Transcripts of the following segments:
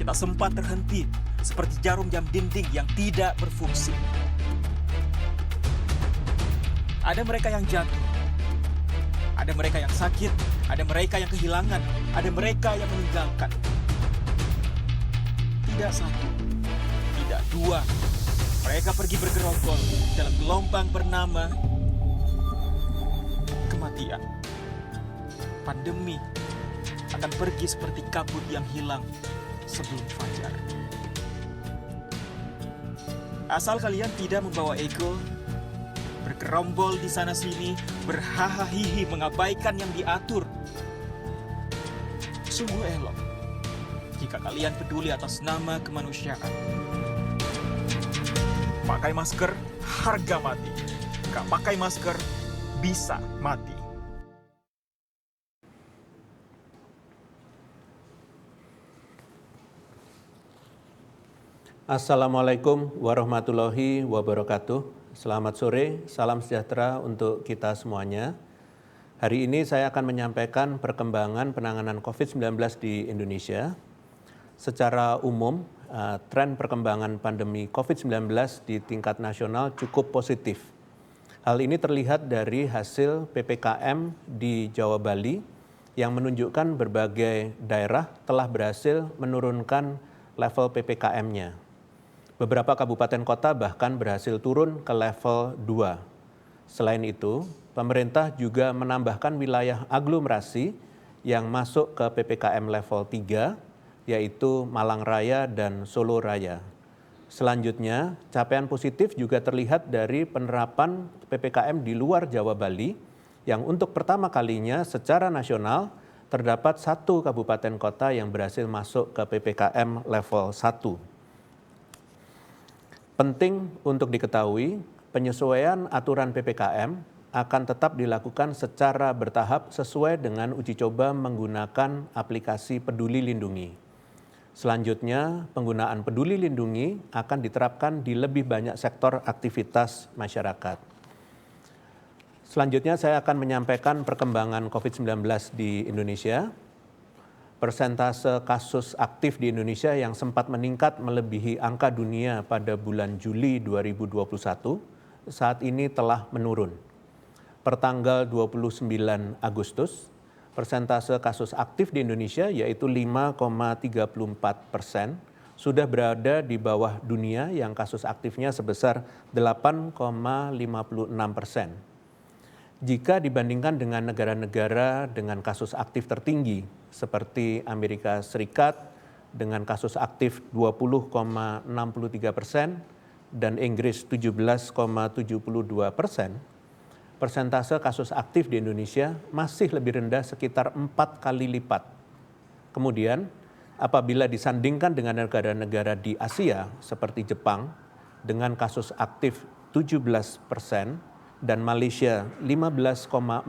tak sempat terhenti, seperti jarum jam dinding yang tidak berfungsi. Ada mereka yang jatuh, ada mereka yang sakit, ada mereka yang kehilangan, ada mereka yang meninggalkan. Tidak satu, tidak dua, mereka pergi bergerombol dalam gelombang bernama kematian. Pandemi akan pergi seperti kabut yang hilang sebelum fajar. Asal kalian tidak membawa ego, bergerombol di sana-sini, berhahaha mengabaikan yang diatur. Sungguh elok jika kalian peduli atas nama kemanusiaan. Pakai masker, harga mati. Gak pakai masker, bisa mati. Assalamualaikum warahmatullahi wabarakatuh. Selamat sore, salam sejahtera untuk kita semuanya. Hari ini saya akan menyampaikan perkembangan penanganan COVID-19 di Indonesia. Secara umum, tren perkembangan pandemi COVID-19 di tingkat nasional cukup positif. Hal ini terlihat dari hasil PPKM di Jawa Bali yang menunjukkan berbagai daerah telah berhasil menurunkan level PPKM-nya. Beberapa kabupaten kota bahkan berhasil turun ke level 2. Selain itu, pemerintah juga menambahkan wilayah aglomerasi yang masuk ke PPKM level 3, yaitu Malang Raya dan Solo Raya. Selanjutnya, capaian positif juga terlihat dari penerapan PPKM di luar Jawa Bali, yang untuk pertama kalinya secara nasional terdapat 1 kabupaten kota yang berhasil masuk ke PPKM level 1. Penting untuk diketahui, penyesuaian aturan PPKM akan tetap dilakukan secara bertahap sesuai dengan uji coba menggunakan aplikasi Peduli Lindungi. Selanjutnya, penggunaan Peduli Lindungi akan diterapkan di lebih banyak sektor aktivitas masyarakat. Selanjutnya, saya akan menyampaikan perkembangan COVID-19 di Indonesia. Persentase kasus aktif di Indonesia yang sempat meningkat melebihi angka dunia pada bulan Juli 2021, saat ini telah menurun. Pertanggal 29 Agustus, persentase kasus aktif di Indonesia yaitu 5,34%, sudah berada di bawah dunia yang kasus aktifnya sebesar 8,56%. Jika dibandingkan dengan negara-negara dengan kasus aktif tertinggi seperti Amerika Serikat dengan kasus aktif 20,63% dan Inggris 17,72%, persentase kasus aktif di Indonesia masih lebih rendah sekitar 4 kali lipat. Kemudian, apabila disandingkan dengan negara-negara di Asia seperti Jepang dengan kasus aktif 17%, dan Malaysia 15,4%,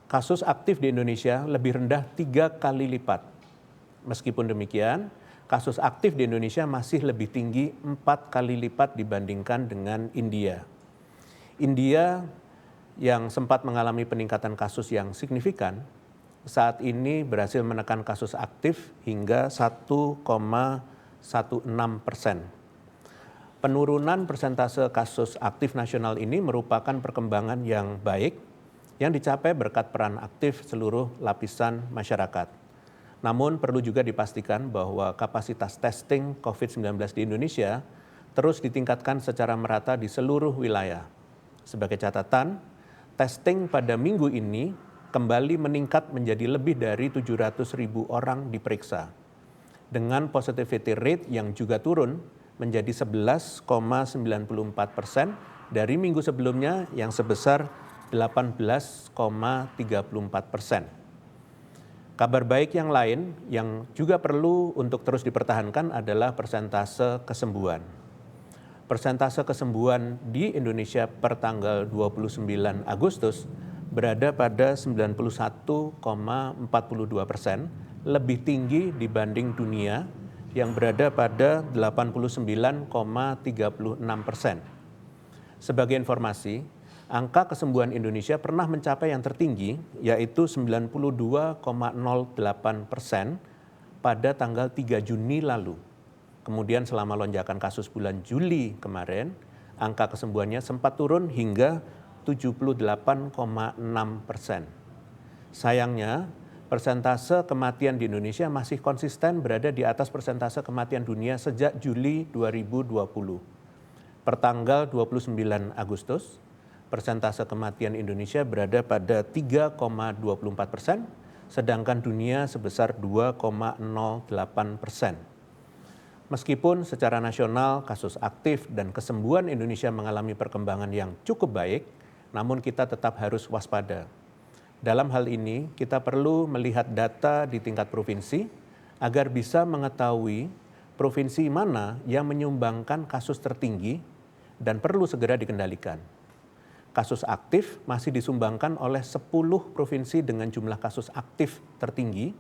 kasus aktif di Indonesia lebih rendah 3 kali lipat. Meskipun demikian, kasus aktif di Indonesia masih lebih tinggi 4 kali lipat dibandingkan dengan India. India yang sempat mengalami peningkatan kasus yang signifikan, saat ini berhasil menekan kasus aktif hingga 1,16%. Penurunan persentase kasus aktif nasional ini merupakan perkembangan yang baik yang dicapai berkat peran aktif seluruh lapisan masyarakat. Namun perlu juga dipastikan bahwa kapasitas testing COVID-19 di Indonesia terus ditingkatkan secara merata di seluruh wilayah. Sebagai catatan, testing pada minggu ini kembali meningkat menjadi lebih dari 700.000 orang diperiksa. Dengan positivity rate yang juga turun menjadi 11,94% dari minggu sebelumnya yang sebesar 18,34%. Kabar baik yang lain yang juga perlu untuk terus dipertahankan adalah persentase kesembuhan. Persentase kesembuhan di Indonesia per tanggal 29 Agustus berada pada 91,42%, lebih tinggi dibanding dunia yang berada pada 89,36%. Sebagai informasi, angka kesembuhan Indonesia pernah mencapai yang tertinggi, yaitu 92,08% pada tanggal 3 Juni lalu. Kemudian selama lonjakan kasus bulan Juli kemarin, angka kesembuhannya sempat turun hingga 78,6%. Sayangnya, persentase kematian di Indonesia masih konsisten berada di atas persentase kematian dunia sejak Juli 2020. Pertanggal 29 Agustus, persentase kematian Indonesia berada pada 3,24%, sedangkan dunia sebesar 2,08%. Meskipun secara nasional kasus aktif dan kesembuhan Indonesia mengalami perkembangan yang cukup baik, namun kita tetap harus waspada. Dalam hal ini, kita perlu melihat data di tingkat provinsi agar bisa mengetahui provinsi mana yang menyumbangkan kasus tertinggi dan perlu segera dikendalikan. Kasus aktif masih disumbangkan oleh 10 provinsi dengan jumlah kasus aktif tertinggi,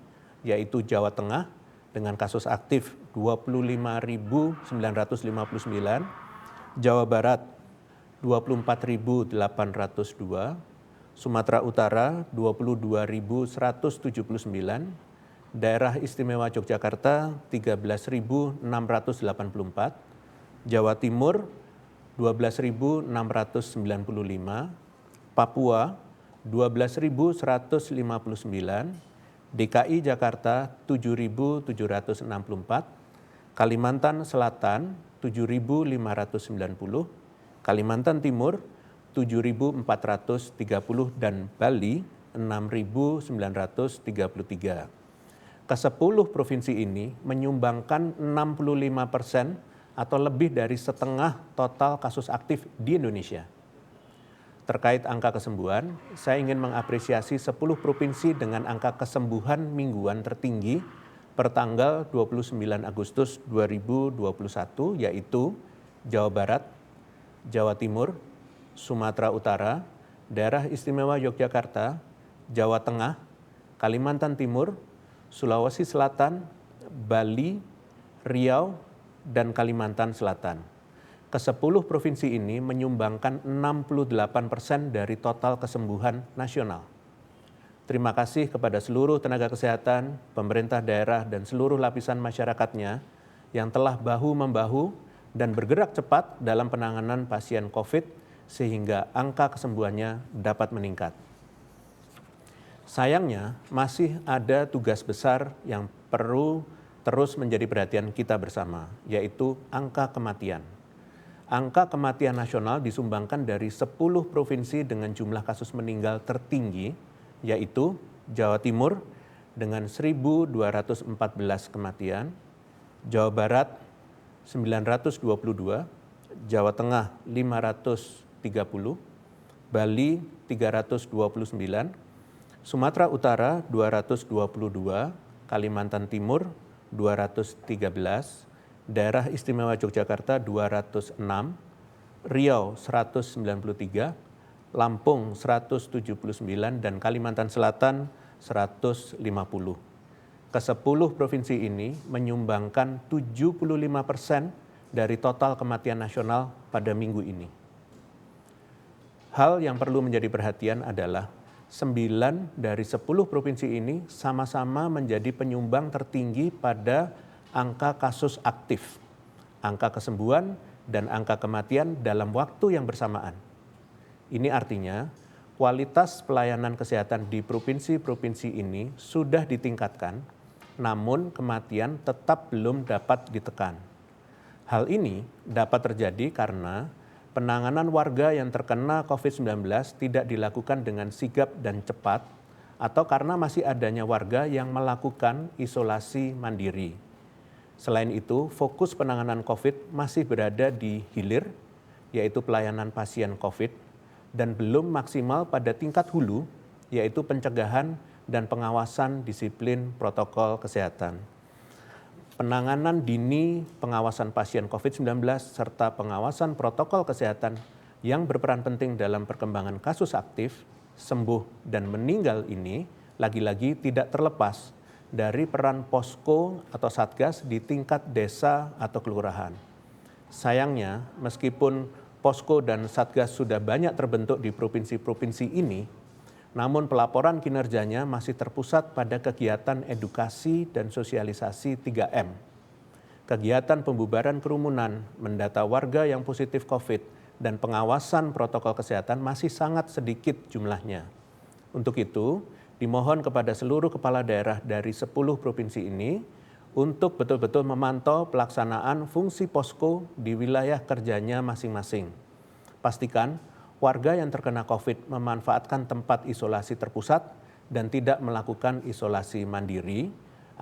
yaitu Jawa Tengah dengan kasus aktif 25.959, Jawa Barat 24.802, Sumatera Utara 22.179, Daerah Istimewa Yogyakarta 13.684, Jawa Timur 12.695, Papua 12.159, DKI Jakarta 7.764, Kalimantan Selatan 7.590, Kalimantan Timur 7.430 dan Bali 6.933. Ke-10 provinsi ini menyumbangkan 65% atau lebih dari setengah total kasus aktif di Indonesia. Terkait angka kesembuhan, saya ingin mengapresiasi 10 provinsi dengan angka kesembuhan mingguan tertinggi per tanggal 29 Agustus 2021, yaitu Jawa Barat, Jawa Timur, Sumatera Utara, Daerah Istimewa Yogyakarta, Jawa Tengah, Kalimantan Timur, Sulawesi Selatan, Bali, Riau, dan Kalimantan Selatan. Ke-10 provinsi ini menyumbangkan 68% dari total kesembuhan nasional. Terima kasih kepada seluruh tenaga kesehatan, pemerintah daerah, dan seluruh lapisan masyarakatnya yang telah bahu-membahu dan bergerak cepat dalam penanganan pasien COVID sehingga angka kesembuhannya dapat meningkat. Sayangnya, masih ada tugas besar yang perlu terus menjadi perhatian kita bersama, yaitu angka kematian. Angka kematian nasional disumbangkan dari 10 provinsi dengan jumlah kasus meninggal tertinggi, yaitu Jawa Timur dengan 1.214 kematian, Jawa Barat 922, Jawa Tengah 530, Bali 329, Sumatera Utara 222, Kalimantan Timur 213, Daerah Istimewa Yogyakarta 206, Riau 193, Lampung 179, dan Kalimantan Selatan 150. Ke-10 provinsi ini menyumbangkan 75% dari total kematian nasional pada minggu ini. Hal yang perlu menjadi perhatian adalah 9 dari 10 provinsi ini sama-sama menjadi penyumbang tertinggi pada angka kasus aktif, angka kesembuhan, dan angka kematian dalam waktu yang bersamaan. Ini artinya kualitas pelayanan kesehatan di provinsi-provinsi ini sudah ditingkatkan, namun kematian tetap belum dapat ditekan. Hal ini dapat terjadi karena penanganan warga yang terkena COVID-19 tidak dilakukan dengan sigap dan cepat, atau karena masih adanya warga yang melakukan isolasi mandiri. Selain itu, fokus penanganan COVID masih berada di hilir, yaitu pelayanan pasien COVID, dan belum maksimal pada tingkat hulu, yaitu pencegahan dan pengawasan disiplin protokol kesehatan. Penanganan dini pengawasan pasien COVID-19 serta pengawasan protokol kesehatan yang berperan penting dalam perkembangan kasus aktif, sembuh, dan meninggal ini lagi-lagi tidak terlepas dari peran posko atau satgas di tingkat desa atau kelurahan. Sayangnya, meskipun posko dan satgas sudah banyak terbentuk di provinsi-provinsi ini, namun pelaporan kinerjanya masih terpusat pada kegiatan edukasi dan sosialisasi 3M. Kegiatan pembubaran kerumunan, mendata warga yang positif COVID, dan pengawasan protokol kesehatan masih sangat sedikit jumlahnya. Untuk itu, dimohon kepada seluruh kepala daerah dari 10 provinsi ini untuk betul-betul memantau pelaksanaan fungsi posko di wilayah kerjanya masing-masing. Pastikan warga yang terkena COVID memanfaatkan tempat isolasi terpusat dan tidak melakukan isolasi mandiri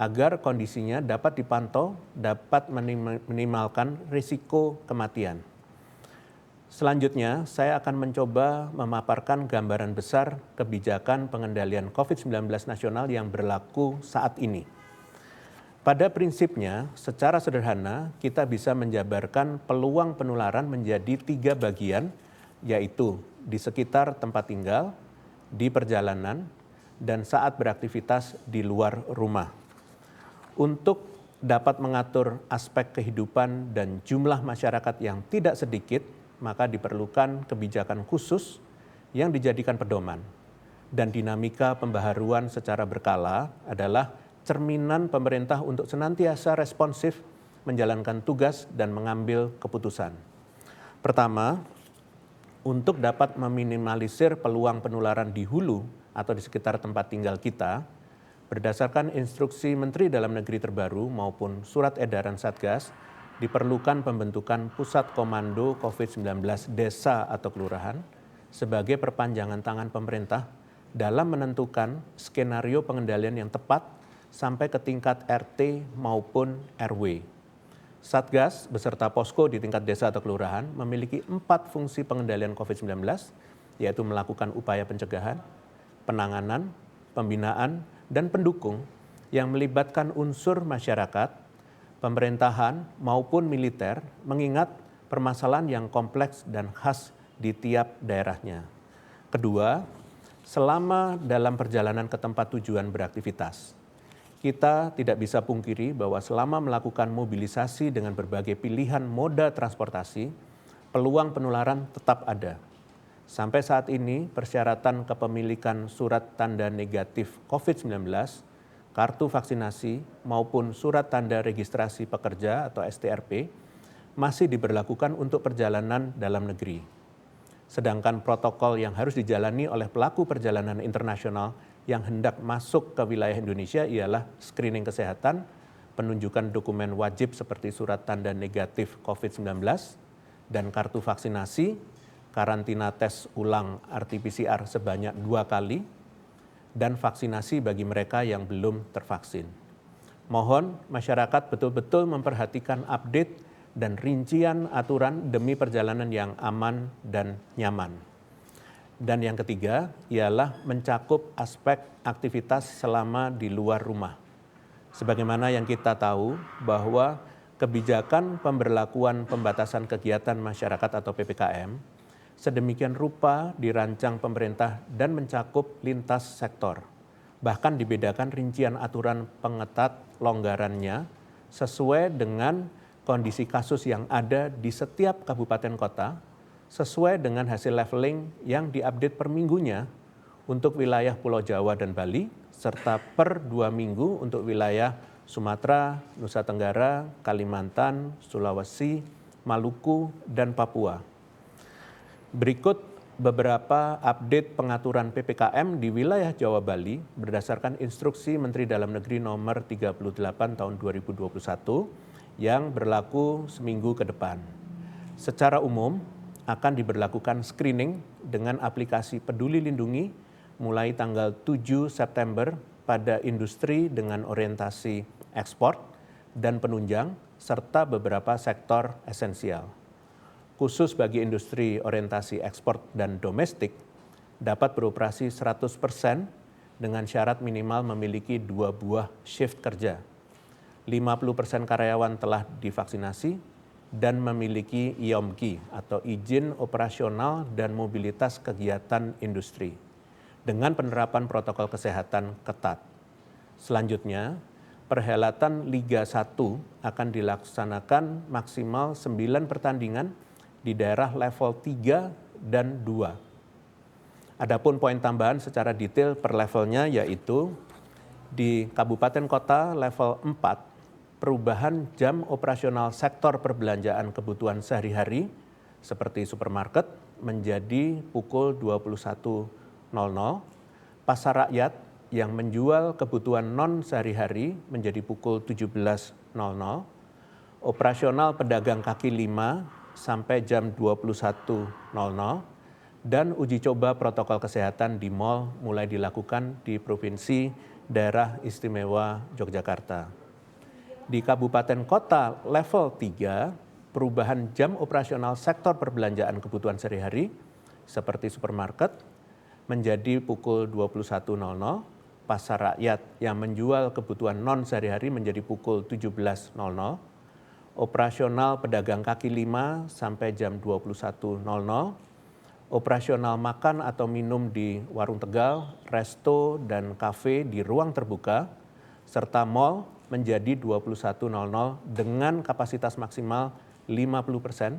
agar kondisinya dapat dipantau, dapat minimalkan risiko kematian. Selanjutnya, saya akan mencoba memaparkan gambaran besar kebijakan pengendalian COVID-19 nasional yang berlaku saat ini. Pada prinsipnya, secara sederhana, kita bisa menjabarkan peluang penularan menjadi 3 bagian, yaitu di sekitar tempat tinggal, di perjalanan, dan saat beraktivitas di luar rumah. Untuk dapat mengatur aspek kehidupan dan jumlah masyarakat yang tidak sedikit, maka diperlukan kebijakan khusus yang dijadikan pedoman. Dan dinamika pembaharuan secara berkala adalah cerminan pemerintah untuk senantiasa responsif menjalankan tugas dan mengambil keputusan. Pertama, untuk dapat meminimalisir peluang penularan di hulu atau di sekitar tempat tinggal kita, berdasarkan instruksi Menteri Dalam Negeri terbaru maupun surat edaran Satgas, diperlukan pembentukan Pusat Komando COVID-19 Desa atau Kelurahan sebagai perpanjangan tangan pemerintah dalam menentukan skenario pengendalian yang tepat sampai ke tingkat RT maupun RW. Satgas beserta posko di tingkat desa atau kelurahan memiliki 4 fungsi pengendalian COVID-19, yaitu melakukan upaya pencegahan, penanganan, pembinaan, dan pendukung yang melibatkan unsur masyarakat, pemerintahan maupun militer, mengingat permasalahan yang kompleks dan khas di tiap daerahnya. Kedua, selama dalam perjalanan ke tempat tujuan beraktivitas, kita tidak bisa pungkiri bahwa selama melakukan mobilisasi dengan berbagai pilihan moda transportasi, peluang penularan tetap ada. Sampai saat ini, persyaratan kepemilikan surat tanda negatif COVID-19, kartu vaksinasi, maupun surat tanda registrasi pekerja atau STRP masih diberlakukan untuk perjalanan dalam negeri. Sedangkan protokol yang harus dijalani oleh pelaku perjalanan internasional yang hendak masuk ke wilayah Indonesia ialah screening kesehatan, penunjukan dokumen wajib seperti surat tanda negatif COVID-19, dan kartu vaksinasi, karantina tes ulang RT-PCR sebanyak 2 kali, dan vaksinasi bagi mereka yang belum tervaksin. Mohon masyarakat betul-betul memperhatikan update dan rincian aturan demi perjalanan yang aman dan nyaman. Dan yang ketiga ialah mencakup aspek aktivitas selama di luar rumah. Sebagaimana yang kita tahu bahwa kebijakan pemberlakuan pembatasan kegiatan masyarakat atau PPKM sedemikian rupa dirancang pemerintah dan mencakup lintas sektor. Bahkan dibedakan rincian aturan pengetat longgarannya sesuai dengan kondisi kasus yang ada di setiap kabupaten kota, sesuai dengan hasil leveling yang diupdate per minggunya untuk wilayah Pulau Jawa dan Bali, serta per 2 minggu untuk wilayah Sumatera, Nusa Tenggara, Kalimantan, Sulawesi, Maluku, dan Papua. Berikut beberapa update pengaturan PPKM di wilayah Jawa Bali berdasarkan instruksi Menteri Dalam Negeri nomor 38 tahun 2021 yang berlaku seminggu ke depan. Secara umum akan diberlakukan screening dengan aplikasi Peduli Lindungi mulai tanggal 7 September pada industri dengan orientasi ekspor dan penunjang serta beberapa sektor esensial. Khusus bagi industri orientasi ekspor dan domestik, dapat beroperasi 100% dengan syarat minimal memiliki 2 buah shift kerja. 50% karyawan telah divaksinasi dan memiliki IOMKI atau izin operasional dan mobilitas kegiatan industri dengan penerapan protokol kesehatan ketat. Selanjutnya, perhelatan Liga 1 akan dilaksanakan maksimal 9 pertandingan di daerah level 3 dan 2. Adapun poin tambahan secara detail per levelnya yaitu di kabupaten kota level 4, perubahan jam operasional sektor perbelanjaan kebutuhan sehari-hari seperti supermarket menjadi pukul 21.00, pasar rakyat yang menjual kebutuhan non sehari-hari menjadi pukul 17.00, operasional pedagang kaki lima sampai jam 21.00, dan uji coba protokol kesehatan di mal mulai dilakukan di Provinsi Daerah Istimewa Yogyakarta. Di kabupaten kota level 3, perubahan jam operasional sektor perbelanjaan kebutuhan sehari-hari seperti supermarket menjadi pukul 21.00, pasar rakyat yang menjual kebutuhan non sehari-hari menjadi pukul 17.00, operasional pedagang kaki lima sampai jam 21.00, operasional makan atau minum di warung Tegal, resto, dan kafe di ruang terbuka, serta mal menjadi 21.00 dengan kapasitas maksimal 50%,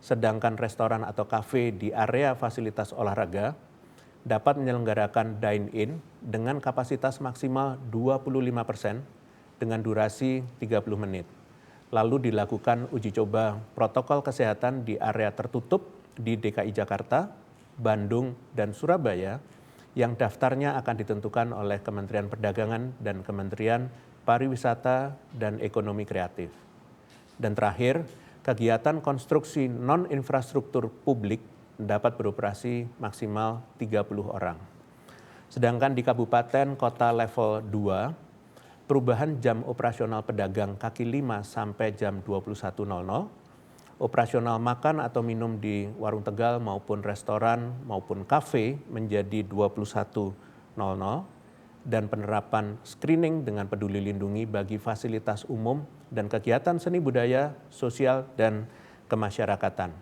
sedangkan restoran atau kafe di area fasilitas olahraga dapat menyelenggarakan dine-in dengan kapasitas maksimal 25% dengan durasi 30 menit. Lalu dilakukan uji coba protokol kesehatan di area tertutup di DKI Jakarta, Bandung, dan Surabaya yang daftarnya akan ditentukan oleh Kementerian Perdagangan dan Kementerian Pariwisata dan Ekonomi Kreatif. Dan terakhir, kegiatan konstruksi non-infrastruktur publik dapat beroperasi maksimal 30 orang. Sedangkan di kabupaten kota level 2, perubahan jam operasional pedagang kaki lima sampai jam 21.00, operasional makan atau minum di warung Tegal maupun restoran maupun kafe menjadi 21.00, dan penerapan screening dengan peduli lindungi bagi fasilitas umum dan kegiatan seni budaya, sosial, dan kemasyarakatan.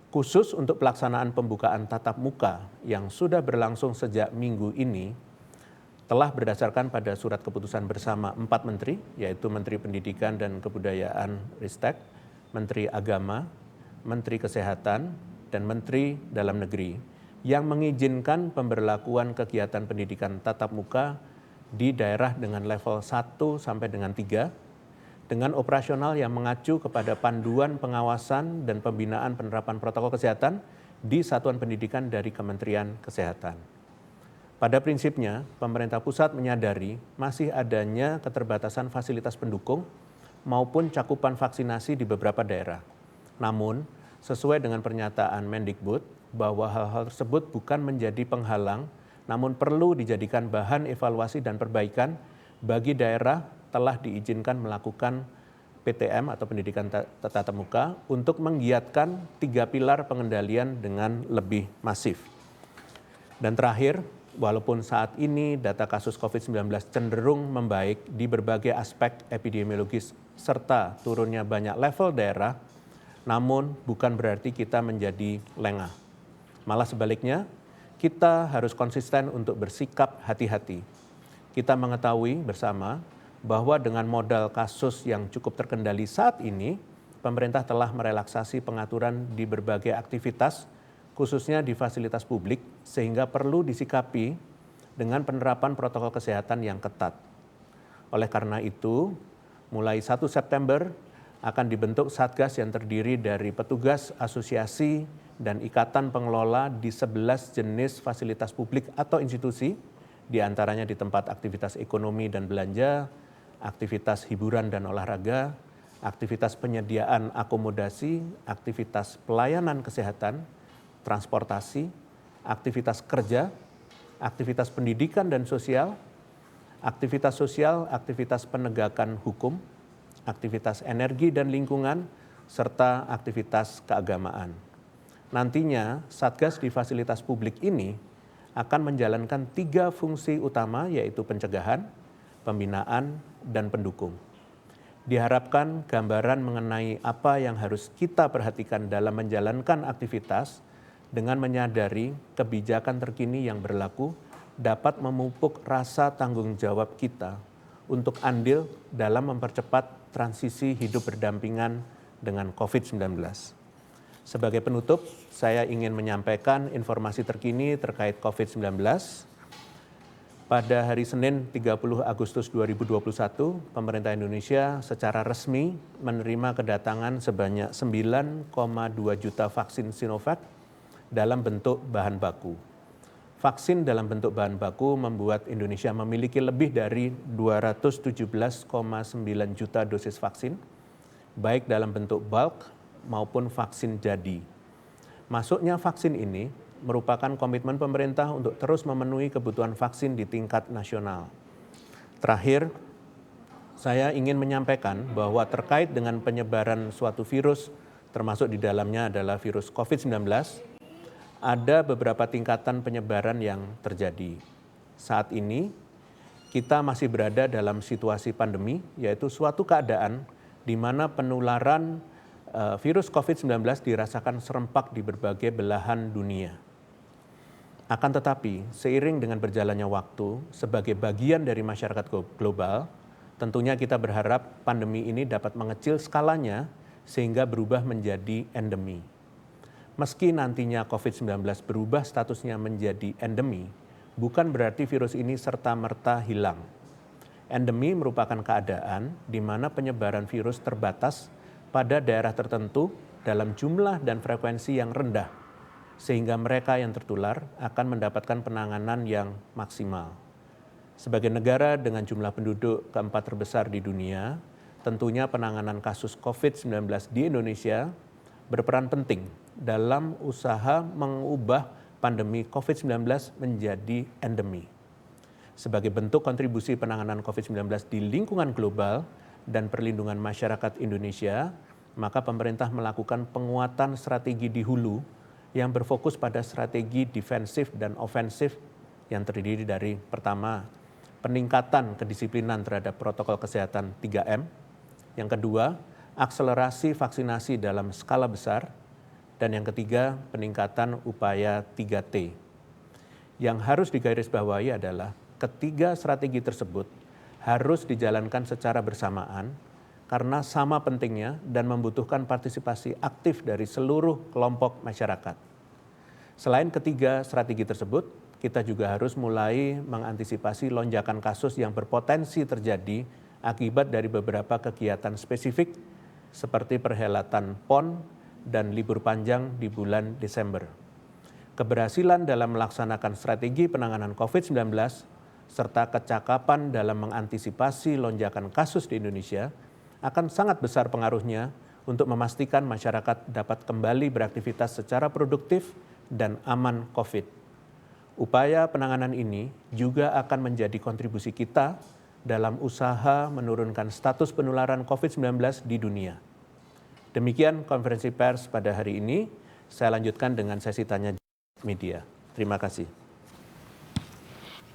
Khusus untuk pelaksanaan pembukaan tatap muka yang sudah berlangsung sejak minggu ini, telah berdasarkan pada surat keputusan bersama 4 menteri, yaitu Menteri Pendidikan dan Kebudayaan Ristek, Menteri Agama, Menteri Kesehatan, dan Menteri Dalam Negeri yang mengizinkan pemberlakuan kegiatan pendidikan tatap muka di daerah dengan level 1 sampai dengan 3 dengan operasional yang mengacu kepada panduan pengawasan dan pembinaan penerapan protokol kesehatan di satuan pendidikan dari Kementerian Kesehatan. Pada prinsipnya, pemerintah pusat menyadari masih adanya keterbatasan fasilitas pendukung maupun cakupan vaksinasi di beberapa daerah. Namun, sesuai dengan pernyataan Mendikbud bahwa hal-hal tersebut bukan menjadi penghalang, namun perlu dijadikan bahan evaluasi dan perbaikan bagi daerah telah diizinkan melakukan PTM atau pendidikan tatap muka untuk menggiatkan 3 pilar pengendalian dengan lebih masif. Dan terakhir, walaupun saat ini data kasus COVID-19 cenderung membaik di berbagai aspek epidemiologis serta turunnya banyak level daerah, namun bukan berarti kita menjadi lengah. Malah sebaliknya, kita harus konsisten untuk bersikap hati-hati. Kita mengetahui bersama bahwa dengan modal kasus yang cukup terkendali saat ini, pemerintah telah merelaksasi pengaturan di berbagai aktivitas, khususnya di fasilitas publik, sehingga perlu disikapi dengan penerapan protokol kesehatan yang ketat. Oleh karena itu, mulai 1 September akan dibentuk Satgas yang terdiri dari petugas asosiasi dan ikatan pengelola di 11 jenis fasilitas publik atau institusi, diantaranya di tempat aktivitas ekonomi dan belanja, aktivitas hiburan dan olahraga, aktivitas penyediaan akomodasi, aktivitas pelayanan kesehatan, transportasi, aktivitas kerja, aktivitas pendidikan dan sosial, aktivitas penegakan hukum, aktivitas energi dan lingkungan, serta aktivitas keagamaan. Nantinya, Satgas di fasilitas publik ini akan menjalankan 3 fungsi utama, yaitu pencegahan, pembinaan, dan pendukung. Diharapkan gambaran mengenai apa yang harus kita perhatikan dalam menjalankan aktivitas dengan menyadari kebijakan terkini yang berlaku dapat memupuk rasa tanggung jawab kita untuk andil dalam mempercepat transisi hidup berdampingan dengan COVID-19. Sebagai penutup, saya ingin menyampaikan informasi terkini terkait COVID-19. Pada hari Senin 30 Agustus 2021, pemerintah Indonesia secara resmi menerima kedatangan sebanyak 9,2 juta vaksin Sinovac dalam bentuk bahan baku. Vaksin dalam bentuk bahan baku membuat Indonesia memiliki lebih dari 217,9 juta dosis vaksin, baik dalam bentuk bulk maupun vaksin jadi. Masuknya vaksin ini merupakan komitmen pemerintah untuk terus memenuhi kebutuhan vaksin di tingkat nasional. Terakhir, saya ingin menyampaikan bahwa terkait dengan penyebaran suatu virus, termasuk di dalamnya adalah virus COVID-19, ada beberapa tingkatan penyebaran yang terjadi. Saat ini, kita masih berada dalam situasi pandemi, yaitu suatu keadaan di mana penularan virus COVID-19 dirasakan serempak di berbagai belahan dunia. Akan tetapi, seiring dengan berjalannya waktu, sebagai bagian dari masyarakat global, tentunya kita berharap pandemi ini dapat mengecil skalanya sehingga berubah menjadi endemi. Meski nantinya COVID-19 berubah statusnya menjadi endemi, bukan berarti virus ini serta-merta hilang. Endemi merupakan keadaan di mana penyebaran virus terbatas pada daerah tertentu dalam jumlah dan frekuensi yang rendah, sehingga mereka yang tertular akan mendapatkan penanganan yang maksimal. Sebagai negara dengan jumlah penduduk keempat terbesar di dunia, tentunya penanganan kasus COVID-19 di Indonesia berperan penting dalam usaha mengubah pandemi COVID-19 menjadi endemi. Sebagai bentuk kontribusi penanganan COVID-19 di lingkungan global dan perlindungan masyarakat Indonesia, maka pemerintah melakukan penguatan strategi di hulu yang berfokus pada strategi defensif dan ofensif yang terdiri dari pertama, peningkatan kedisiplinan terhadap protokol kesehatan 3M, yang kedua, akselerasi vaksinasi dalam skala besar, dan yang ketiga, peningkatan upaya 3T. Yang harus digarisbawahi adalah ketiga strategi tersebut harus dijalankan secara bersamaan karena sama pentingnya dan membutuhkan partisipasi aktif dari seluruh kelompok masyarakat. Selain ketiga strategi tersebut, kita juga harus mulai mengantisipasi lonjakan kasus yang berpotensi terjadi akibat dari beberapa kegiatan spesifik seperti perhelatan PON dan libur panjang di bulan Desember. Keberhasilan dalam melaksanakan strategi penanganan COVID-19 serta kecakapan dalam mengantisipasi lonjakan kasus di Indonesia akan sangat besar pengaruhnya untuk memastikan masyarakat dapat kembali beraktivitas secara produktif dan aman COVID. Upaya penanganan ini juga akan menjadi kontribusi kita dalam usaha menurunkan status penularan COVID-19 di dunia. Demikian konferensi pers pada hari ini. Saya lanjutkan dengan sesi tanya media. Terima kasih.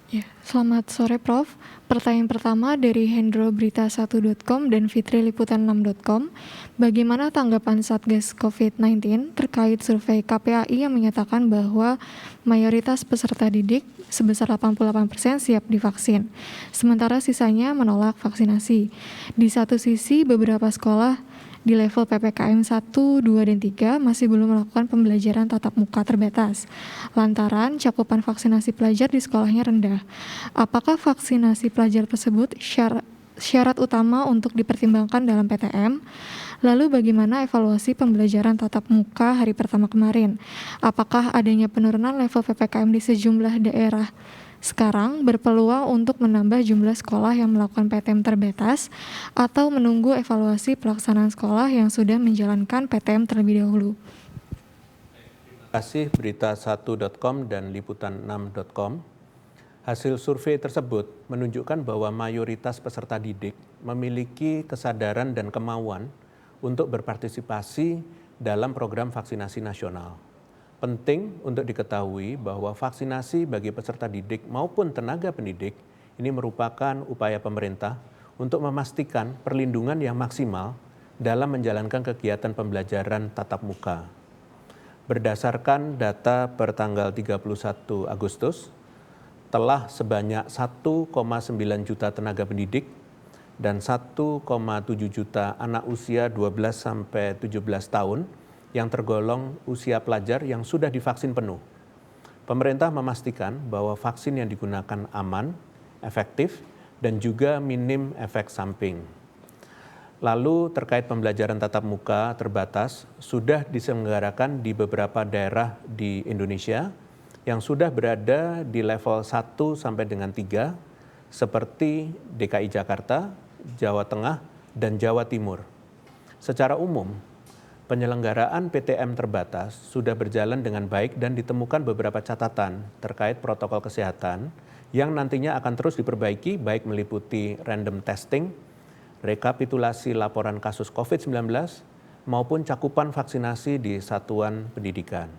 Ya, selamat sore Prof. Pertanyaan pertama dari hendroberita1.com dan fitriliputan6.com. Bagaimana tanggapan Satgas COVID-19 terkait survei KPAI yang menyatakan bahwa mayoritas peserta didik sebesar 88% siap divaksin, sementara sisanya menolak vaksinasi. Di satu sisi, beberapa sekolah di level PPKM 1, 2, dan 3 masih belum melakukan pembelajaran tatap muka terbatas, lantaran cakupan vaksinasi pelajar di sekolahnya rendah. Apakah vaksinasi pelajar tersebut syarat utama untuk dipertimbangkan dalam PTM? Lalu bagaimana evaluasi pembelajaran tatap muka hari pertama kemarin? Apakah adanya penurunan level PPKM di sejumlah daerah sekarang berpeluang untuk menambah jumlah sekolah yang melakukan PTM terbatas atau menunggu evaluasi pelaksanaan sekolah yang sudah menjalankan PTM terlebih dahulu? Terima kasih berita1.com dan liputan6.com. Hasil survei tersebut menunjukkan bahwa mayoritas peserta didik memiliki kesadaran dan kemauan untuk berpartisipasi dalam program vaksinasi nasional. Penting untuk diketahui bahwa vaksinasi bagi peserta didik maupun tenaga pendidik ini merupakan upaya pemerintah untuk memastikan perlindungan yang maksimal dalam menjalankan kegiatan pembelajaran tatap muka. Berdasarkan data per tanggal 31 Agustus, telah sebanyak 1,9 juta tenaga pendidik dan 1,7 juta anak usia 12 sampai 17 tahun yang tergolong usia pelajar yang sudah divaksin penuh. Pemerintah memastikan bahwa vaksin yang digunakan aman, efektif, dan juga minim efek samping. Lalu terkait pembelajaran tatap muka terbatas sudah diselenggarakan di beberapa daerah di Indonesia yang sudah berada di level 1 sampai dengan 3 seperti DKI Jakarta, Jawa Tengah, dan Jawa Timur. Secara umum, penyelenggaraan PTM terbatas sudah berjalan dengan baik dan ditemukan beberapa catatan terkait protokol kesehatan yang nantinya akan terus diperbaiki baik meliputi random testing, rekapitulasi laporan kasus COVID-19, maupun cakupan vaksinasi di satuan pendidikan.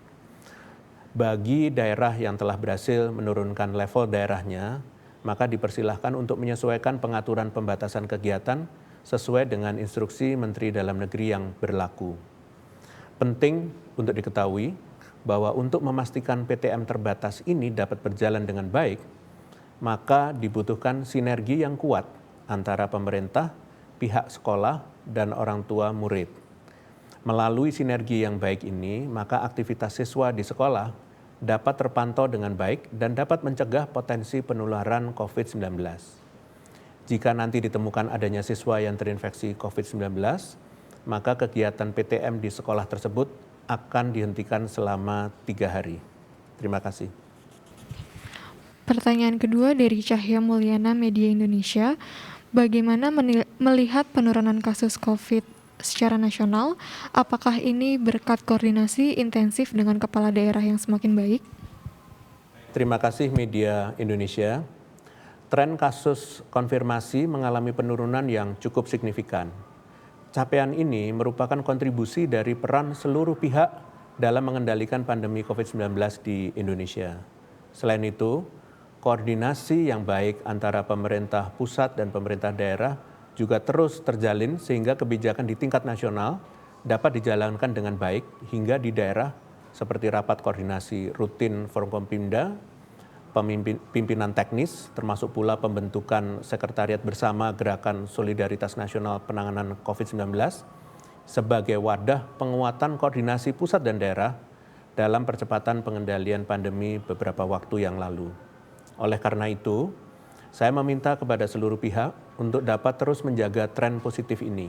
Bagi daerah yang telah berhasil menurunkan level daerahnya, maka dipersilahkan untuk menyesuaikan pengaturan pembatasan kegiatan sesuai dengan instruksi Menteri Dalam Negeri yang berlaku. Penting untuk diketahui bahwa untuk memastikan PTM terbatas ini dapat berjalan dengan baik, maka dibutuhkan sinergi yang kuat antara pemerintah, pihak sekolah, dan orang tua murid. Melalui sinergi yang baik ini, maka aktivitas siswa di sekolah dapat terpantau dengan baik dan dapat mencegah potensi penularan COVID-19. Jika nanti ditemukan adanya siswa yang terinfeksi COVID-19, maka kegiatan PTM di sekolah tersebut akan dihentikan selama 3 hari. Terima kasih. Pertanyaan kedua dari Cahya Mulyana Media Indonesia, bagaimana melihat penurunan kasus COVID secara nasional? Apakah ini berkat koordinasi intensif dengan kepala daerah yang semakin baik? Terima kasih Media Indonesia. Tren kasus konfirmasi mengalami penurunan yang cukup signifikan. Capaian ini merupakan kontribusi dari peran seluruh pihak dalam mengendalikan pandemi COVID-19 di Indonesia. Selain itu, koordinasi yang baik antara pemerintah pusat dan pemerintah daerah juga terus terjalin sehingga kebijakan di tingkat nasional dapat dijalankan dengan baik hingga di daerah seperti rapat koordinasi rutin Forkompimda, pimpinan teknis, termasuk pula pembentukan sekretariat bersama Gerakan Solidaritas Nasional Penanganan COVID-19 sebagai wadah penguatan koordinasi pusat dan daerah dalam percepatan pengendalian pandemi beberapa waktu yang lalu. Oleh karena itu, saya meminta kepada seluruh pihak untuk dapat terus menjaga tren positif ini.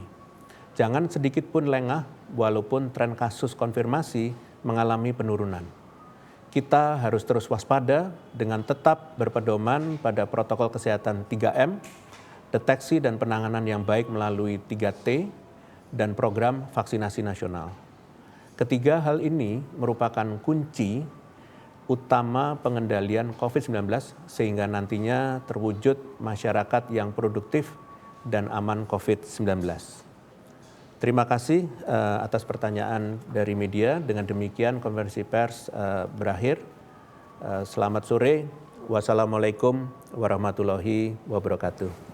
Jangan sedikit pun lengah walaupun tren kasus konfirmasi mengalami penurunan. Kita harus terus waspada dengan tetap berpedoman pada protokol kesehatan 3M, deteksi dan penanganan yang baik melalui 3T, dan program vaksinasi nasional. Ketiga hal ini merupakan kunci utama pengendalian COVID-19 sehingga nantinya terwujud masyarakat yang produktif dan aman COVID-19. Terima kasih atas pertanyaan dari media. Dengan demikian konferensi pers berakhir. Selamat sore. Wassalamualaikum warahmatullahi wabarakatuh.